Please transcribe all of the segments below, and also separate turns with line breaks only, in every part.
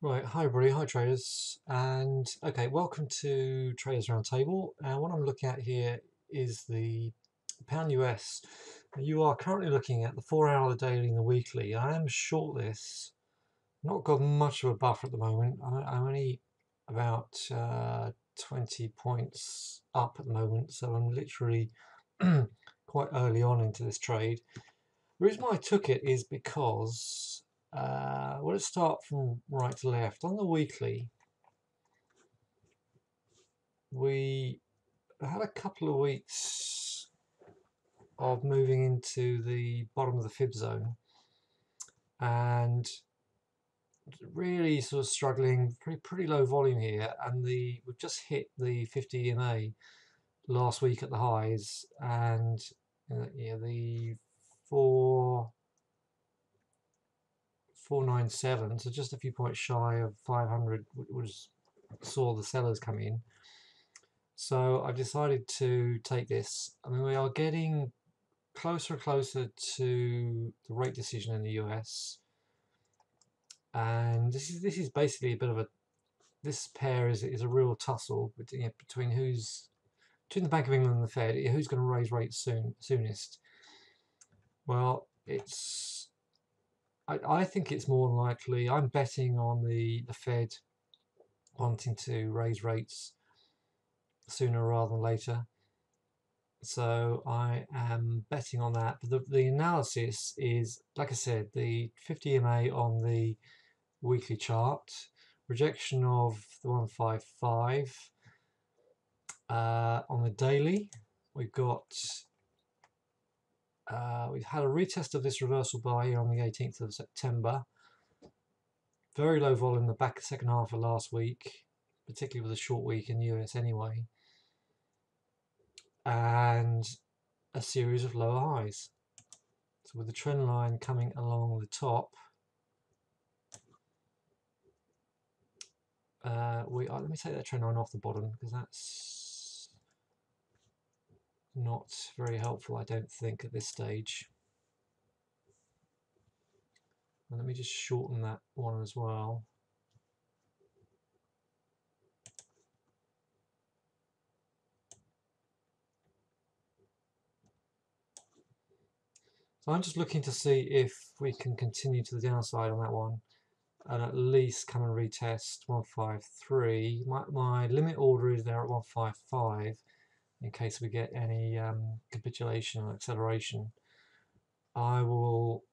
Right, hi everybody, hi traders, and okay, welcome to Traders Roundtable. And what I'm looking at here is the pound US. You are currently looking at the 4 hour, the daily, and the weekly. I am short this, not got much of a buffer at the moment. I'm only about 20 points up at the moment, so I'm literally quite early on into this trade. The reason why I took it is because let's start from right to left. On the weekly, we had a couple of weeks of moving into the bottom of the fib zone and really sort of struggling, pretty low volume here. And we've just hit the 50 EMA last week at the highs, and yeah, the 497, so just a few points shy of 500, was saw the sellers come in. So I decided to take this. I mean, we are getting closer and closer to the rate decision in the US, and this is basically a bit of a this pair is a real tussle between between the Bank of England and the Fed, who's going to raise rates soonest. Well, I think it's more likely. I'm betting on the Fed wanting to raise rates sooner rather than later. So I am betting on that. But the analysis is, like I said, the 50 EMA on the weekly chart, rejection of the 155 on the daily. We've had a retest of this reversal bar here on the 18th of September. Very low volume in the second half of last week, particularly with a short week in the US anyway, and a series of lower highs. So with the trend line coming along the top, let me take that trend line off the bottom because that's not very helpful, I don't think, at this stage. And let me just shorten that one as well. So I'm just looking to see if we can continue to the downside on that one and at least come and retest 153. My limit order is there at 155 in case we get any capitulation or acceleration. I will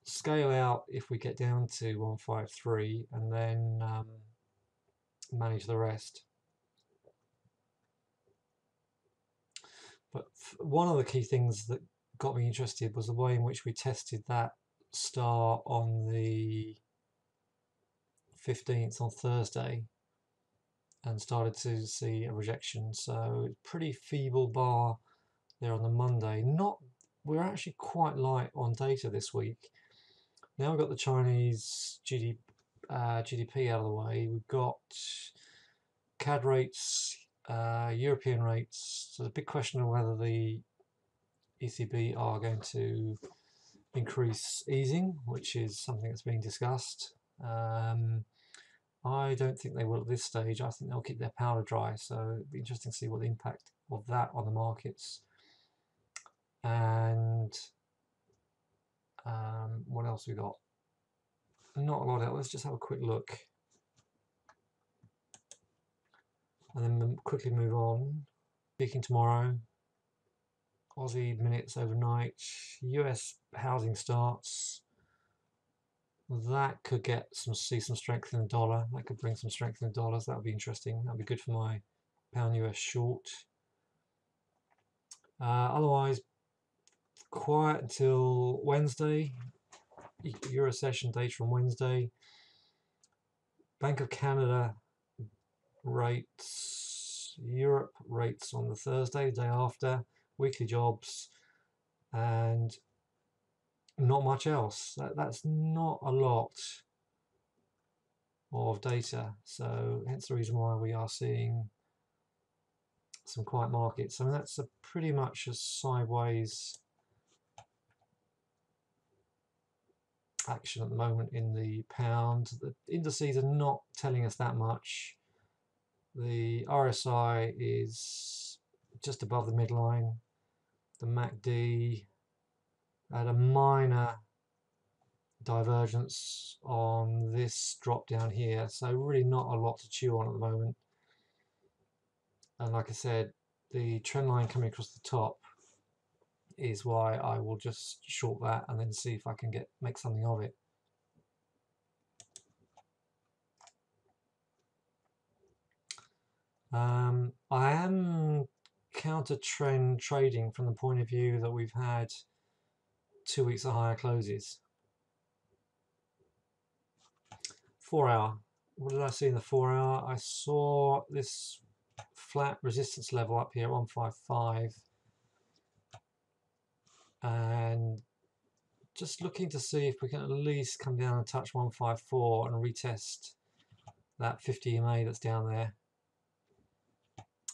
scale out if we get down to 153 and then manage the rest. But one of the key things that got me interested was the way in which we tested that star on the 15th on Thursday and started to see a rejection. So pretty feeble bar there on the Monday. We're actually quite light on data this week. Now we've got the Chinese GDP out of the way. We've got CAD rates, European rates. So the big question of whether the ECB are going to increase easing, which is something that's being discussed. I don't think they will at this stage. I think they'll keep their powder dry. So it'll be interesting to see what the impact of that on the markets. And what else we got? Not a lot else. Let's just have a quick look. And then quickly move on. Speaking tomorrow, Aussie minutes overnight, US housing starts. That could see some strength in the dollar. That could bring some strength in the dollars. That would be interesting. That would be good for my pound US short. Otherwise, quiet until Wednesday. Euro session data on Wednesday. Bank of Canada rates, Europe rates on the Thursday, the day after. Weekly jobs, and not much else. That's not a lot of data. So hence the reason why we are seeing some quiet markets. I mean, that's pretty much a sideways action at the moment in the pound. The indices are not telling us that much. The RSI is just above the midline. The MACD had a minor divergence on this drop down here, so really not a lot to chew on at the moment. And like I said, the trend line coming across the top is why I will just short that and then see if I can make something of it. I am counter trend trading from the point of view that we've had 2 weeks of higher closes. 4 hour. What did I see in the 4 hour? I saw this flat resistance level up here at 155, and just looking to see if we can at least come down and touch 154 and retest that 50 EMA that's down there.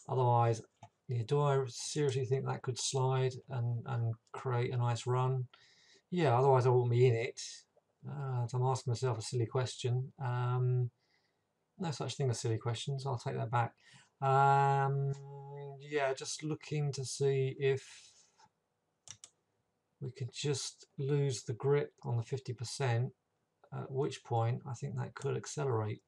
Otherwise, yeah, do I seriously think that could slide and create a nice run? Yeah, otherwise I won't be in it. So I'm asking myself a silly question. No such thing as silly questions, I'll take that back. Yeah, just looking to see if we could just lose the grip on the 50%, at which point I think that could accelerate.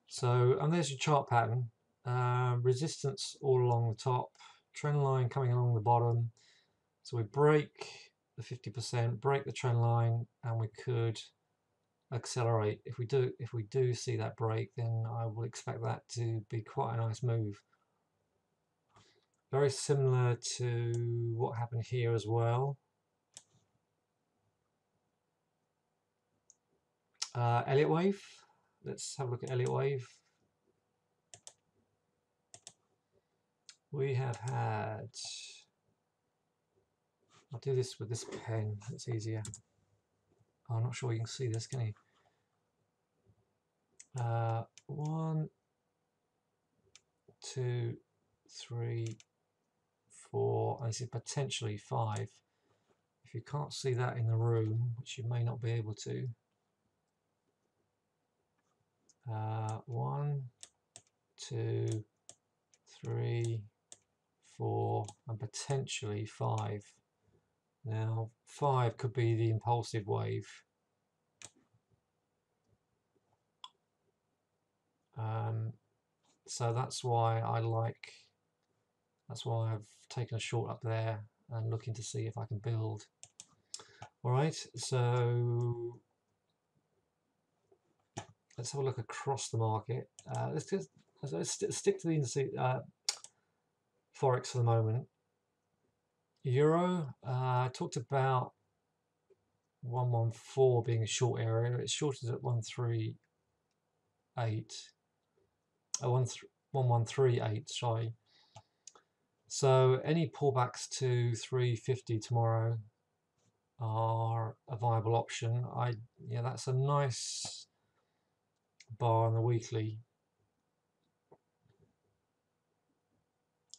So, and there's your chart pattern. Resistance all along the top, trend line coming along the bottom. So we break the 50%, break the trend line, and we could accelerate. If we do see that break, then I will expect that to be quite a nice move. Very similar to what happened here as well. Elliott wave. Let's have a look at Elliott wave. We have had, I'll do this with this pen, it's easier. I'm not sure you can see this, can you? 1, 2, 3, 4, and this is potentially 5. If you can't see that in the room, which you may not be able to, 1, 2, 3, 4, and potentially 5. Now 5 could be the impulsive wave. So that's why I've taken a short up there and looking to see if I can build. Alright, so let's have a look across the market. Let's stick to the Forex for the moment. Euro, I talked about 114 being a short area. It's shorted at 1138, sorry. So any pullbacks to 350 tomorrow are a viable option. Yeah, that's a nice bar on the weekly.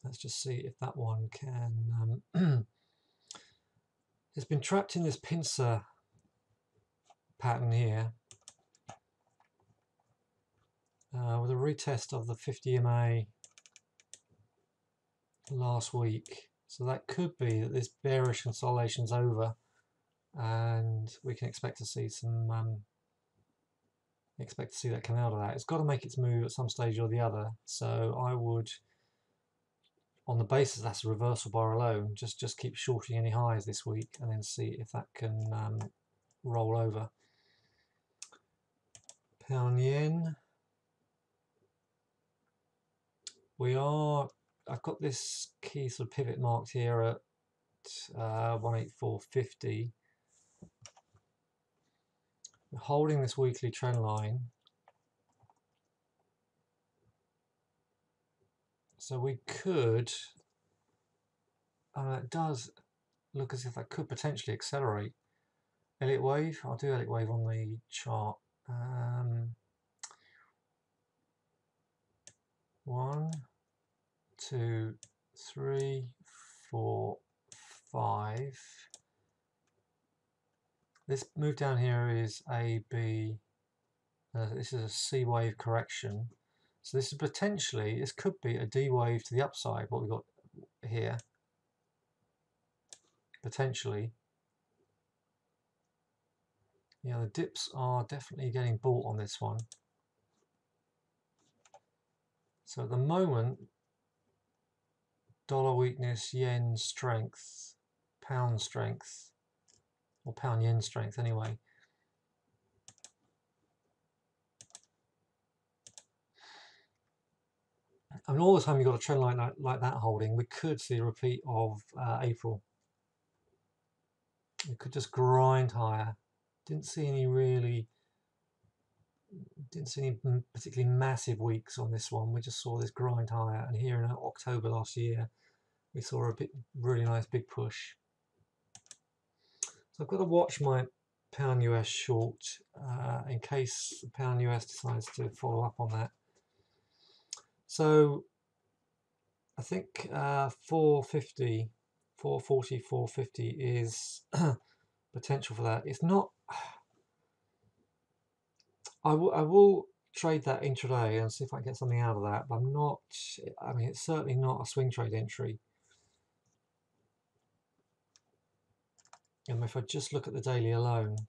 Let's just see if that one can. It's been trapped in this pincer pattern here with a retest of the 50 EMA last week. So that could be that this bearish consolidation's over, and we can expect to see some that come out of that. It's got to make its move at some stage or the other. So I would, on the basis that's a reversal bar alone, just keep shorting any highs this week and then see if that can roll over. Pound yen. I've got this key sort of pivot marked here at 184.50. We're holding this weekly trend line. So we could, it does look as if that could potentially accelerate. Elliott wave, I'll do Elliott wave on the chart. 1, 2, 3, 4, 5. This move down here is A, B. This is a C wave correction. So this is potentially, this could be a D wave to the upside, what we've got here. Potentially. Yeah, the dips are definitely getting bought on this one. So at the moment, dollar weakness, yen strength, pound strength, or pound yen strength anyway. I mean, all the time you've got a trend like that holding, we could see a repeat of April. We could just grind higher. Didn't see any particularly massive weeks on this one. We just saw this grind higher, and here in October last year, we saw a really nice big push. So I've got to watch my pound US short in case the pound US decides to follow up on that. So I think 440, 450 is potential for that. It's not. I will trade that intraday and see if I can get something out of that, but I'm not. I mean, it's certainly not a swing trade entry. And if I just look at the daily alone,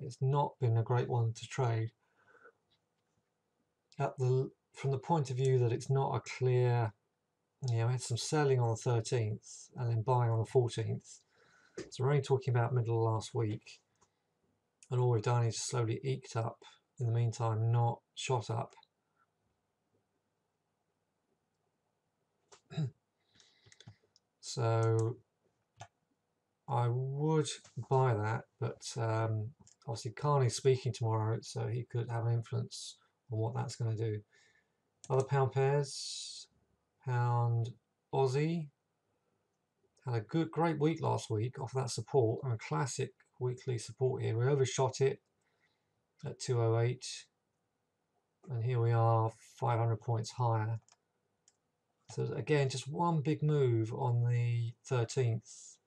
it's not been a great one to trade. From the point of view that it's not a clear, we had some selling on the 13th and then buying on the 14th. So we're only talking about middle of last week, and all we've done is slowly eked up. In the meantime, not shot up. So I would buy that, but obviously Carney's speaking tomorrow, so he could have an influence on what that's going to do. Other pound pairs, pound Aussie had a great week last week off that support, and a classic weekly support here. We overshot it at 208, and here we are 500 points higher. So again, just one big move on the 13th,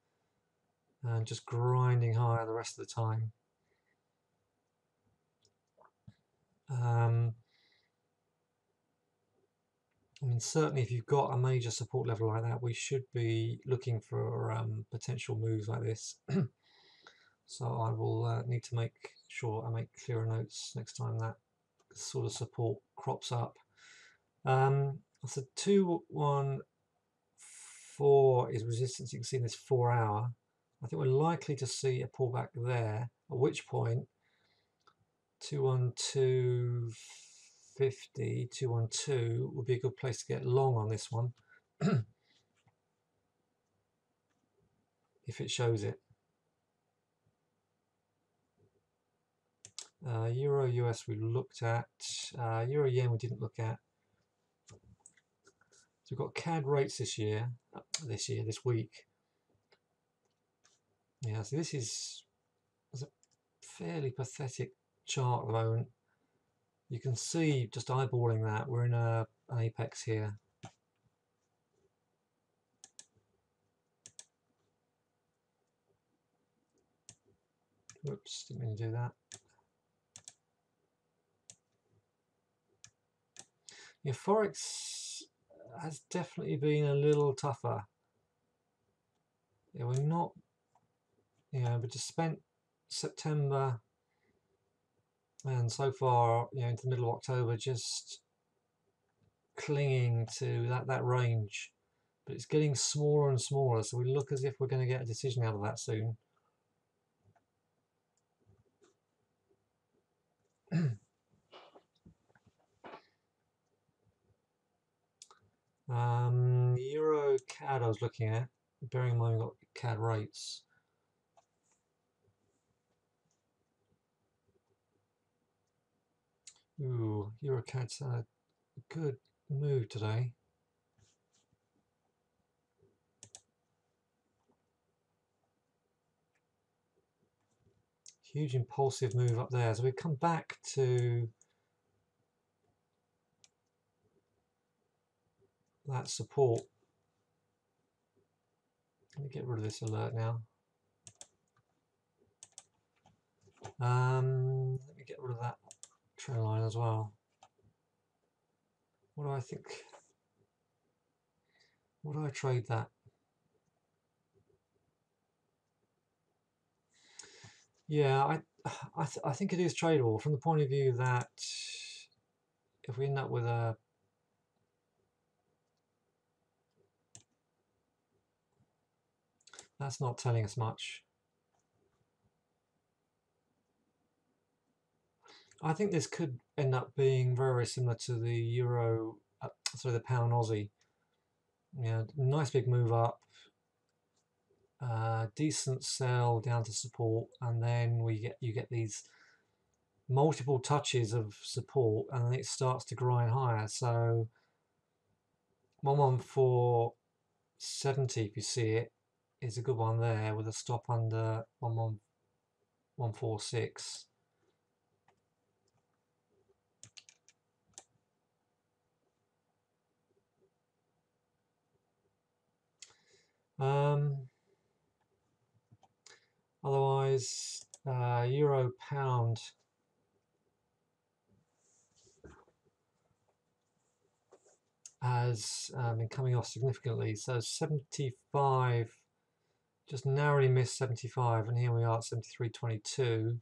and just grinding higher the rest of the time. I mean, certainly if you've got a major support level like that, we should be looking for potential moves like this. So I will need to make sure I make clearer notes next time that sort of support crops up. So 214 is resistance. You can see in this 4 hour. I think we're likely to see a pullback there, at which point 212.50, 212 would be a good place to get long on this one if it shows it. Euro US we looked at, Euro Yen we didn't look at. So we've got CAD rates this week. Yeah, so this is a fairly pathetic chart at the moment. You can see, just eyeballing that, we're in an apex here. Whoops, didn't mean to do that. Yeah, Forex has definitely been a little tougher. Yeah, we're not, we just spent September and so far, into the middle of October, just clinging to that range. But it's getting smaller and smaller, so we look as if we're going to get a decision out of that soon. Euro CAD I was looking at, bearing in mind we've got CAD rates. Ooh, Euro CAD's had a good move today. Huge impulsive move up there. So we come back to that support. Let me get rid of this alert now. Let me get rid of that trend line as well. What do I think? What do I trade that? Yeah, I think it is tradable from the point of view that if we end up with a that's not telling us much. I think this could end up being very similar to the euro, sorry, the pound Aussie. Yeah, nice big move up, decent sell down to support, and then you get these multiple touches of support, and then it starts to grind higher. So 114.70, if you see it, is a good one there with a stop under 11146. Otherwise, euro pound has been coming off significantly. So 75, just narrowly missed 75, and here we are at 73.22.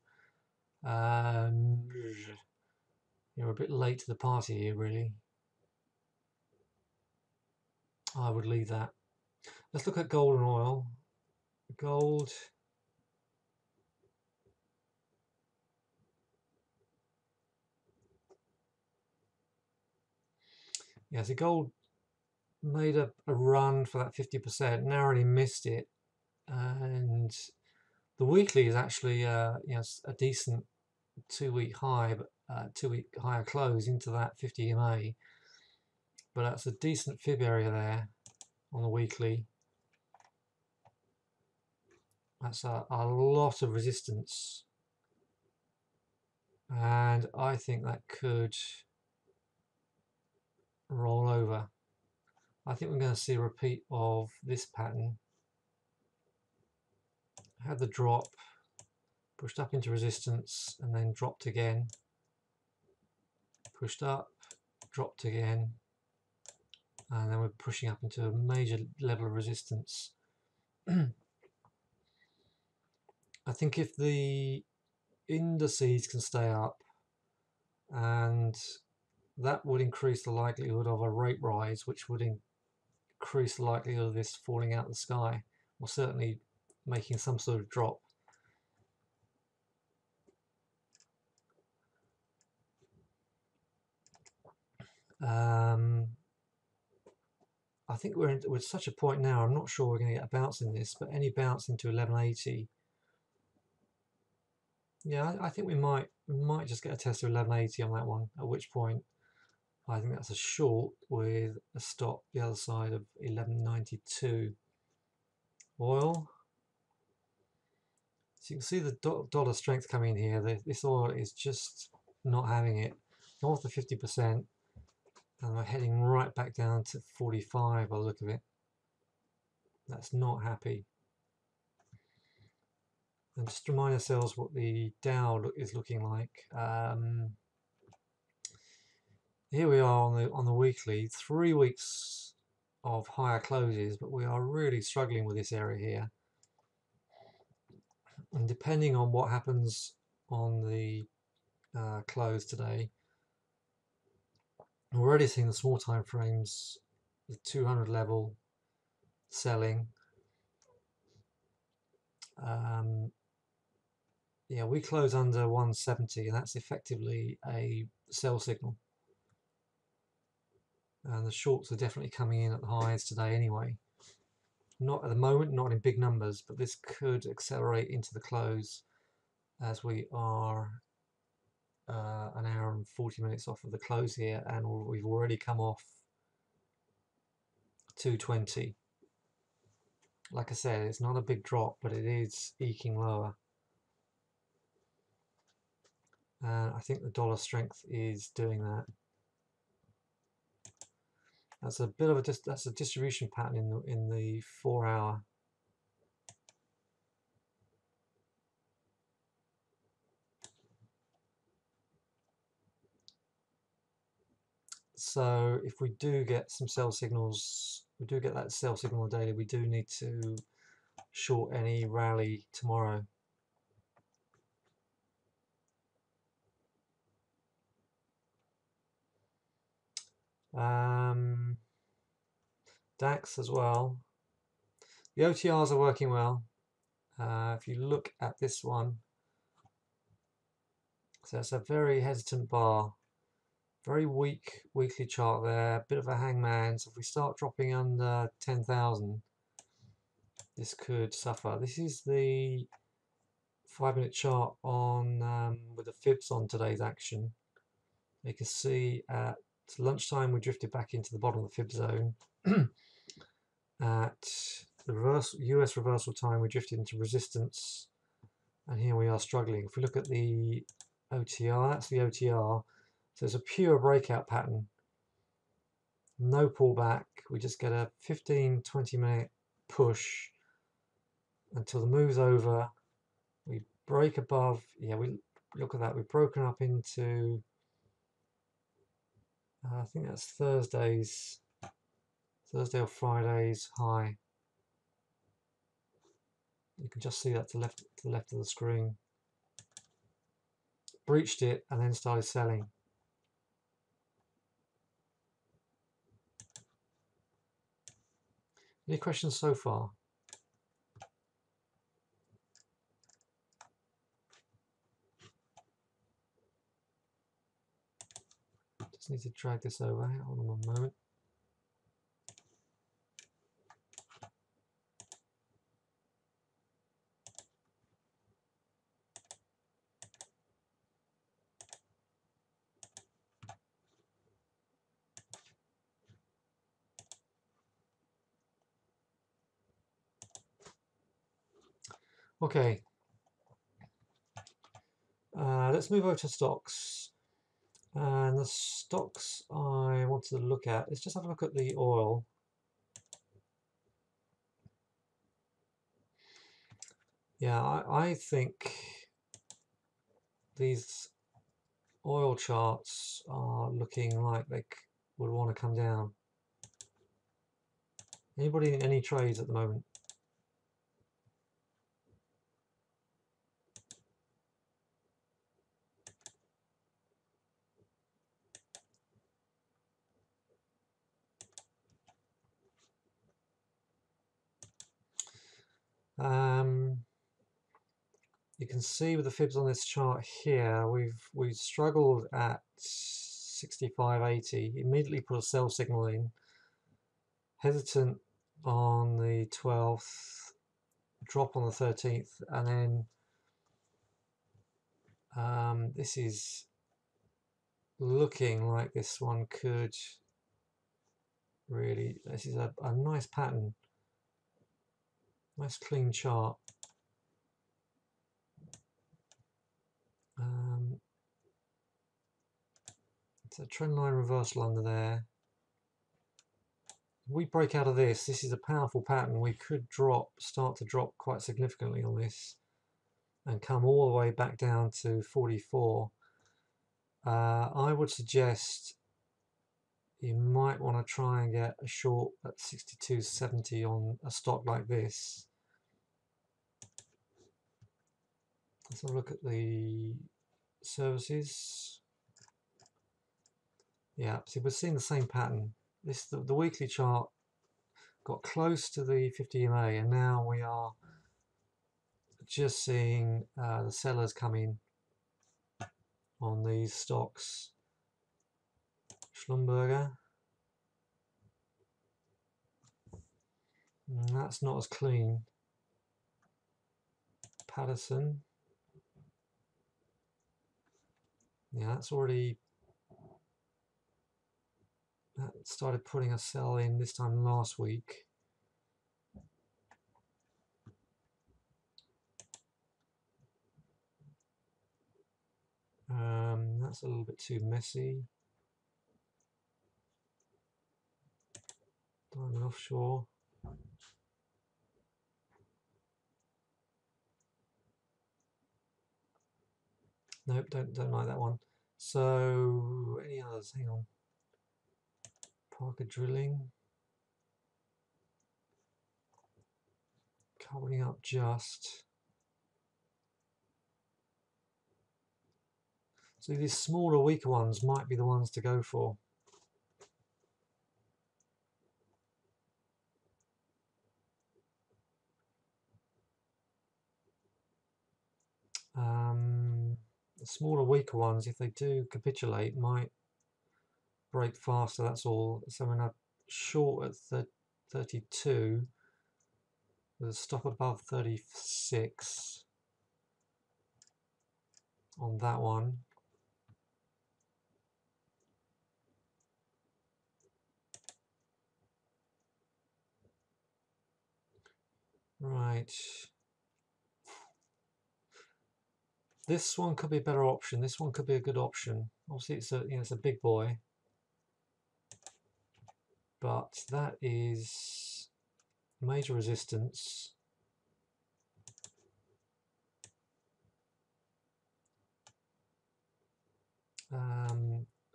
You're a bit late to the party here, really. I would leave that. Let's look at gold and oil. Gold. Yeah, so gold made a run for that 50%, narrowly missed it, and the weekly is actually a decent 2-week high, but 2-week higher close into that 50 EMA. But that's a decent fib area there on the weekly. That's a lot of resistance, and I think that could roll over. I think we're going to see a repeat of this pattern. Had the drop, pushed up into resistance, and then dropped again. Pushed up, dropped again, and then we're pushing up into a major level of resistance. I think if the indices can stay up, and that would increase the likelihood of a rate rise, which would increase the likelihood of this falling out of the sky, or certainly making some sort of drop. I think we're such a point now, I'm not sure we're going to get a bounce in this, but any bounce into 1180, yeah, I think we might just get a test of 1180 on that one, at which point I think that's a short with a stop the other side of 1192. Oil, so you can see the dollar strength coming in here. This oil is just not having it. North of 50%, and we're heading right back down to 45 by the look of it. That's not happy. And just to remind ourselves what the Dow is looking like. Here we are on the weekly, 3 weeks of higher closes, but we are really struggling with this area here. And depending on what happens on the close today, we're already seeing the small time frames, the 200 level selling. Yeah, we close under 170, and that's effectively a sell signal. And the shorts are definitely coming in at the highs today anyway. Not at the moment, not in big numbers, but this could accelerate into the close as we are an hour and 40 minutes off of the close here, and we've already come off 220. Like I said, it's not a big drop, but it is eking lower. And I think the dollar strength is doing that. That's a bit of a distribution pattern in the 4 hour. So if we do get some sell signals, we do get that sell signal daily, we do need to short any rally tomorrow. DAX as well. The OTRs are working well. If you look at this one, so it's a very hesitant bar, very weak weekly chart there, bit of a hangman. So if we start dropping under 10,000, this could suffer. This is the 5-minute chart on with the fibs on today's action. You can see at lunchtime we drifted back into the bottom of the fib zone. At the US reversal time we drifted into resistance, and here we are struggling. If we look at the OTR, that's the OTR. So it's a pure breakout pattern. No pullback. We just get a 15-20 minute push until the move's over. We break above. Yeah, we look at that. We've broken up into I think that's Thursday or Friday's high. You can just see that to the left of the screen. Breached it and then started selling. Any questions so far? Just need to drag this over. Hold on one moment. Okay, let's move over to stocks. And the stocks I wanted to look at, let's just have a look at the oil. Yeah, I think these oil charts are looking like they would want to come down. Anybody in any trades at the moment? You can see with the fibs on this chart here, we've struggled at 65.80. Immediately put a sell signal in. Hesitant on the 12th, drop on the 13th, and then this is looking like this one could really. This is a nice pattern, nice clean chart. It's a trend line reversal under there. If we break out of this, this is a powerful pattern. We could start to drop quite significantly on this and come all the way back down to 44. I would suggest you might want to try and get a short at 62.70 on a stock like this. Let's have a look at the services. Yeah, see, we're seeing the same pattern. The weekly chart got close to the 50 EMA, and now we are just seeing the sellers come in on these stocks. Schlumberger. That's not as clean. Patterson. Yeah, that's already started putting a sell in this time last week. That's a little bit too messy. Diamond Offshore. Nope, don't like that one. So any others? Hang on. Parker Drilling. Covering up just. So these smaller, weaker ones might be the ones to go for. The smaller, weaker ones, if they do capitulate, might break faster, that's all. So I'm going to short at 32 with a stop above 36 on that one. Right. This one could be a better option. This one could be a good option. Obviously, it's a big boy, but that is major resistance.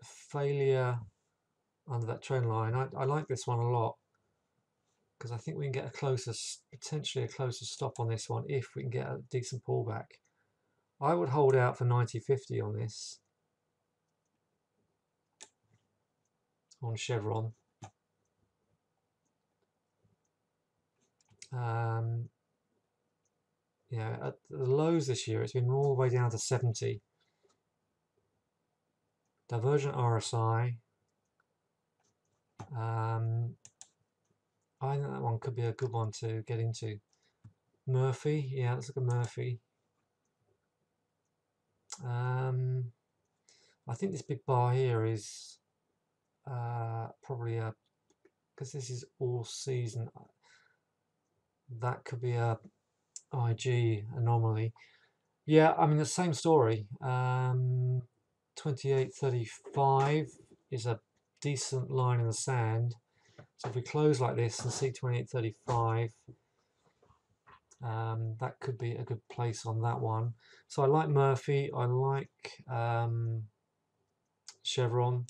Failure under that trend line. I like this one a lot because I think we can get potentially a closer stop on this one if we can get a decent pullback. I would hold out for 90.50 on this, on Chevron. Yeah, at the lows this year, it's been all the way down to 70. Divergent RSI. I think that one could be a good one to get into. Murphy, yeah, let's look at Murphy. I think this big bar here is probably because this is all season, that could be a IG anomaly. Yeah, I mean the same story. 28.35 is a decent line in the sand. So if we close like this and see 28.35, that could be a good place on that one. So I like Murphy, I like Chevron,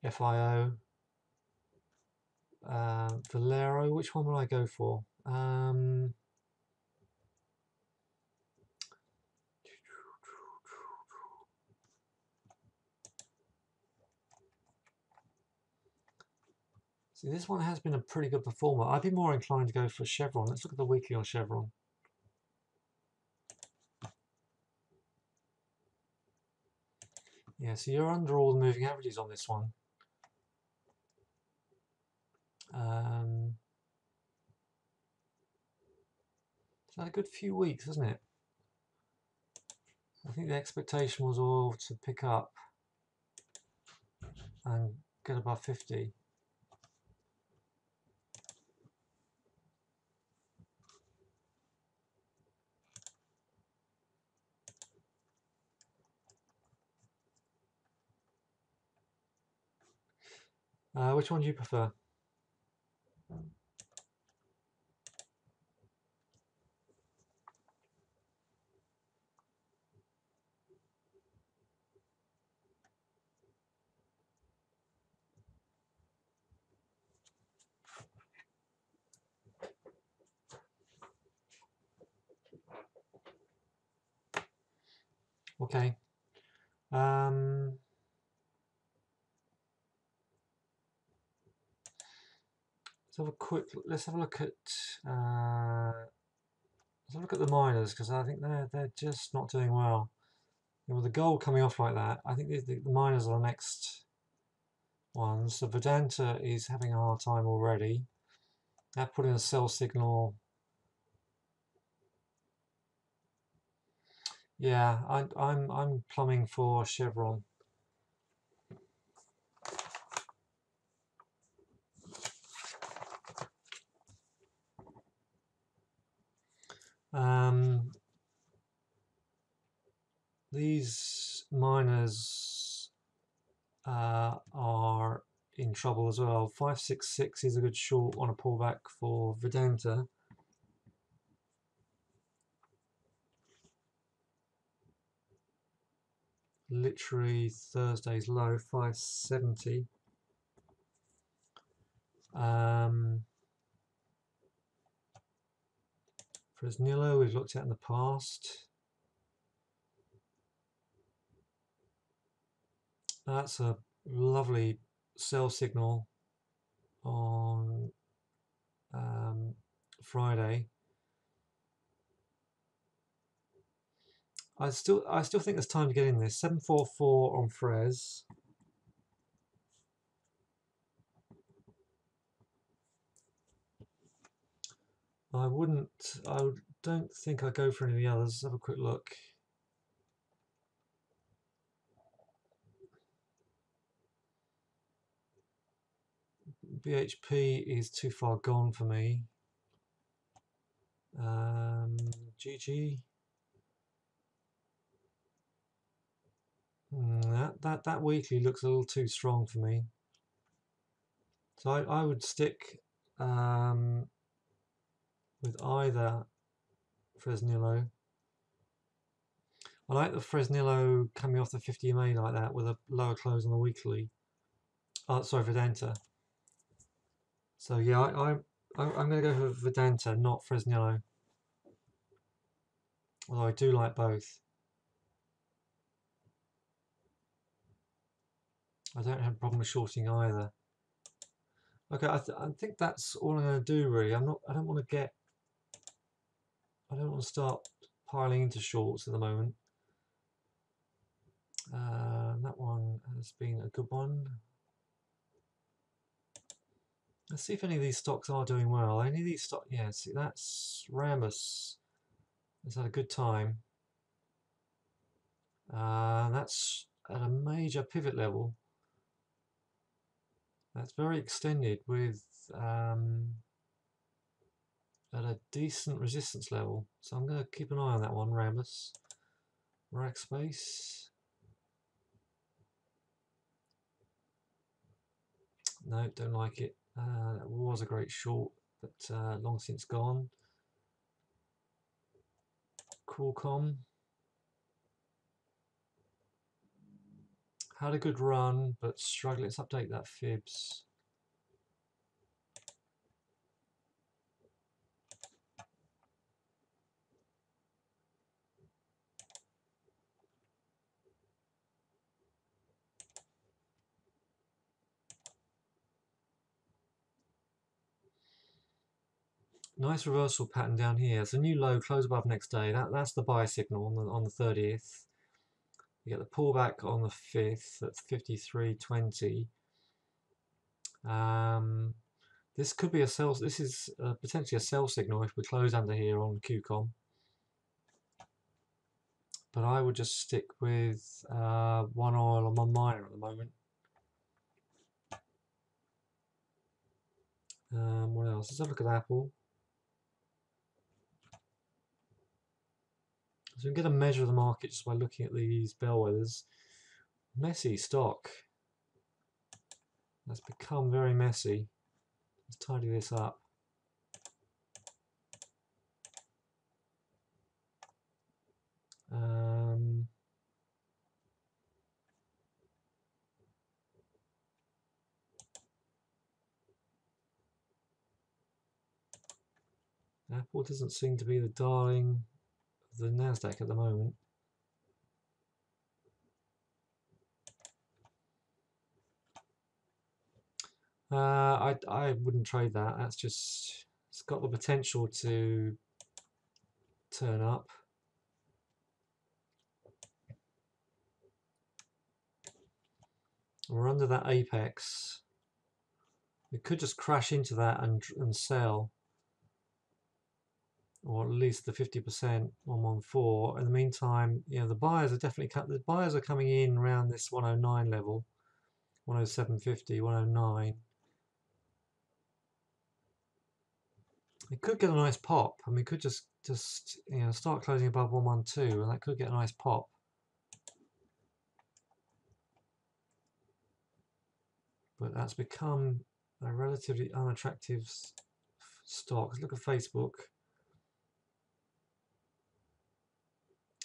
FIO, Valero. Which one will I go for? See, this one has been a pretty good performer. I'd be more inclined to go for Chevron. Let's look at the weekly on Chevron. Yeah, so you're under all the moving averages on this one. It's had a good few weeks, hasn't it? I think the expectation was all to pick up and get above 50. Which one do you prefer? Okay. Let's have a look at the miners, because I think they're just not doing well. And with the gold coming off like that, I think the miners are the next ones. So Vedanta is having a hard time already. That put in a sell signal. Yeah, I'm plumbing for Chevron. These miners are in trouble as well. 566 is a good short on a pullback for Vedanta. Literally Thursday's low, 570. Fresnillo we've looked at in the past. That's a lovely sell signal on Friday. I still think there's time to get in this. 744 on Frez. I don't think I'd go for any of the others. Let's have a quick look. BHP is too far gone for me. GG. That weekly looks a little too strong for me. So I would stick with either Fresnillo. I like the Fresnillo coming off the 50 EMA like that with a lower close on the weekly. Oh, sorry, Vedanta. So yeah, I'm going to go for Vedanta, not Fresnillo. Although I do like both. I don't have a problem with shorting either. Okay, I think that's all I'm going to do really. I don't want to start piling into shorts at the moment. That one has been a good one. Let's see if any of these stocks are doing well. Any of these stocks, yeah, see that's Rambus. It's had a good time. That's at a major pivot level. That's very extended with at a decent resistance level. So I'm going to keep an eye on that one, Rambus. Rackspace. No, don't like it. That was a great short, but long since gone. Qualcomm. Had a good run, but struggling. Let's update that fibs. Nice reversal pattern down here. It's a new low, close above next day. That's the buy signal on the 30th. You get the pullback on the 5th at 53.20. This could be a sell. This is potentially a sell signal if we close under here on QCOM. But I would just stick with one oil and one miner at the moment. What else? Let's have a look at Apple. So we can get a measure of the market just by looking at these bellwethers. Messy stock. That's become very messy. Let's tidy this up. Apple doesn't seem to be the darling of the Nasdaq at the moment. I wouldn't trade that. That's just, it's got the potential to turn up. We're under that apex. We could just crash into that and sell, or at least the 50% 114. In the meantime, you know, the buyers are coming in around this 109 level, 107.50, 109. It could get a nice pop, and we could just you know, start closing above 112, and that could get a nice pop. But that's become a relatively unattractive stock. Let's look at Facebook.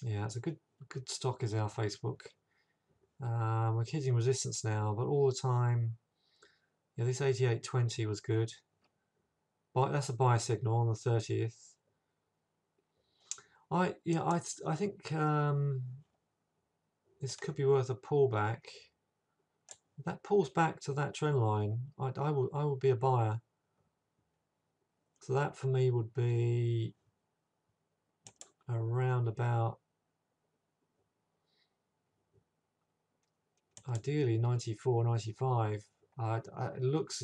Yeah, it's a good stock is our Facebook. We're hitting resistance now, but all the time, Yeah, this 88.20 was good. That's a buy signal on the 30th. I think this could be worth a pullback. If that pulls back to that trend line, I would be a buyer. So that for me would be around about, ideally 94, 95. It looks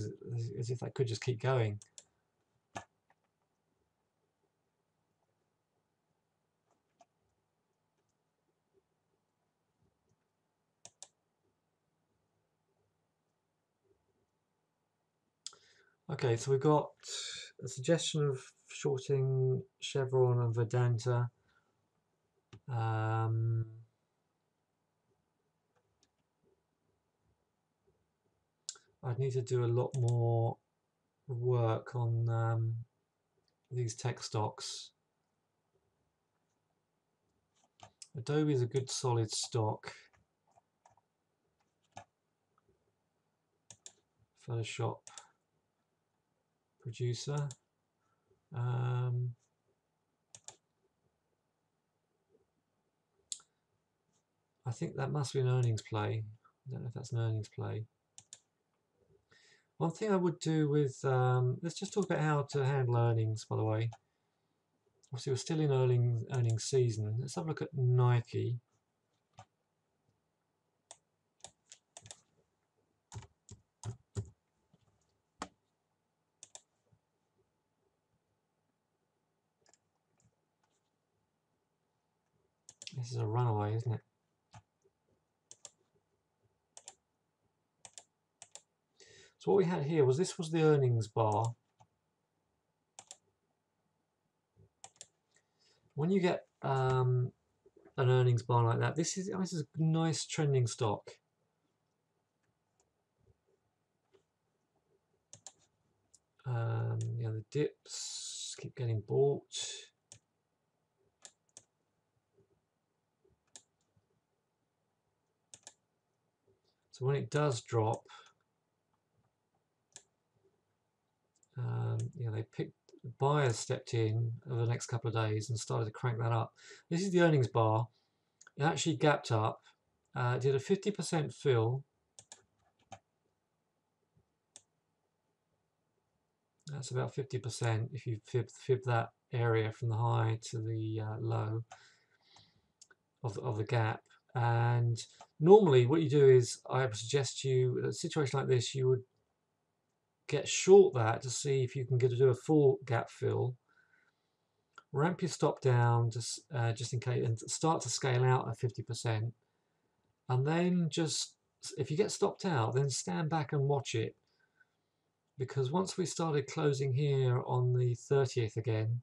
as if that could just keep going. Okay, so we've got a suggestion of shorting Chevron and Vedanta. I'd need to do a lot more work on these tech stocks. Adobe is a good solid stock. Photoshop producer. I think that must be an earnings play. I don't know if that's an earnings play. One thing I would do with, let's just talk about how to handle earnings, by the way. Obviously, we're still in earnings season. Let's have a look at Nike. This is a runaway, isn't it? So what we had here was, this was the earnings bar. When you get an earnings bar like that, this is a nice trending stock. You know, the dips keep getting bought. So when it does drop, you know, buyers stepped in over the next couple of days and started to crank that up. This is the earnings bar. It actually gapped up, did a 50% fill. That's about 50% if you fib that area from the high to the low of the gap. And normally what you do is, I would suggest you, in a situation like this, you would get short that to see if you can do a full gap fill. Ramp your stop down just in case, and start to scale out at 50%. And then just, if you get stopped out, then stand back and watch it. Because once we started closing here on the 30th again,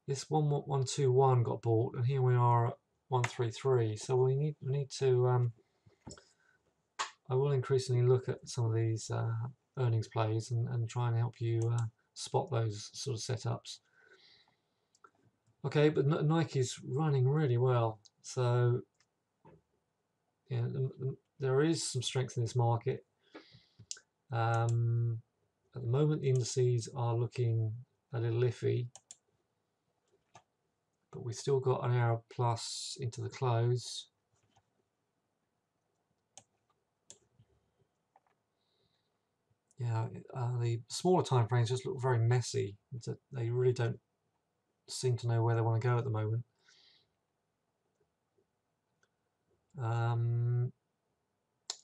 this 121 got bought, and here we are at 133. So we need to. I will increasingly look at some of these earnings plays and try and help you spot those sort of setups. Okay, but Nike's running really well, so yeah, there is some strength in this market. At the moment, the indices are looking a little iffy, but we've still got an hour plus into the close. Yeah, the smaller time frames just look very messy. They really don't seem to know where they want to go at the moment.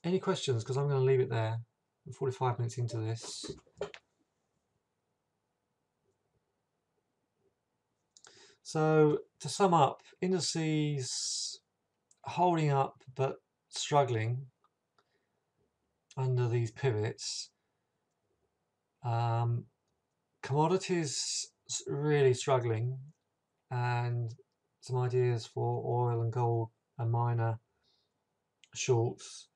Any questions? Because I'm going to leave it there. I'm 45 minutes into this. So to sum up, indices holding up but struggling under these pivots. Commodities really struggling, and some ideas for oil and gold and minor shorts.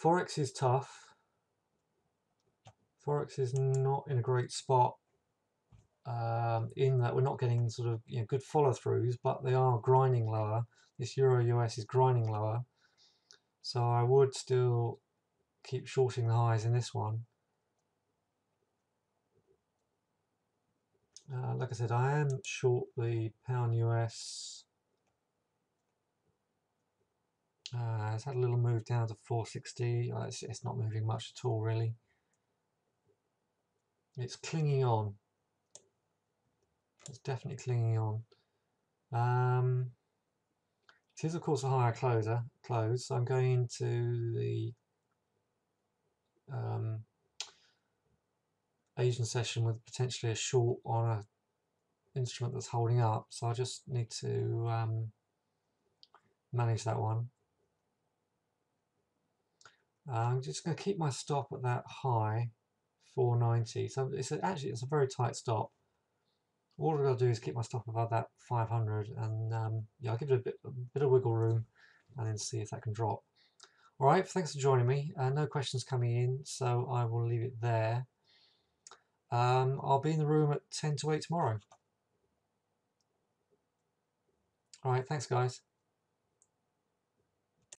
Forex is tough. Forex is not in a great spot, in that we're not getting sort of good follow-throughs, but they are grinding lower. This Euro US is grinding lower. So I would still keep shorting the highs in this one. Like I said, I am short the pound US. It's had a little move down to 460. It's not moving much at all, really. It's clinging on. It's definitely clinging on. It is, of course, a higher close. So I'm going into the Asian session with potentially a short on an instrument that's holding up. So I just need to manage that one. I'm just going to keep my stop at that high, 490. So it's a very tight stop. All I've got to do is keep my stop above that 500, and yeah, I'll give it a bit of wiggle room, and then see if that can drop. All right, thanks for joining me. No questions coming in, so I will leave it there. I'll be in the room at 10 to 8 tomorrow. All right, thanks, guys.